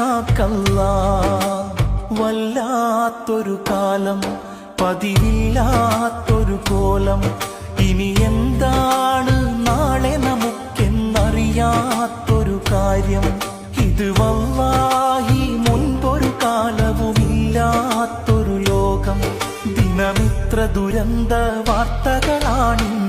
കാക്കല്ലാ. വല്ലാത്തൊരു കാലം, പതിവില്ലാത്തൊരു കോലം, ഇനി എന്താണ് നാളെ നമുക്കെന്നറിയാത്തൊരു കാര്യം. ഇത് വല്ലാഹി മുൻപൊരു കാലവുമില്ലാത്തൊരു ലോകം. ദിനമിത്ര ദുരന്ത വാർത്തകളാണ്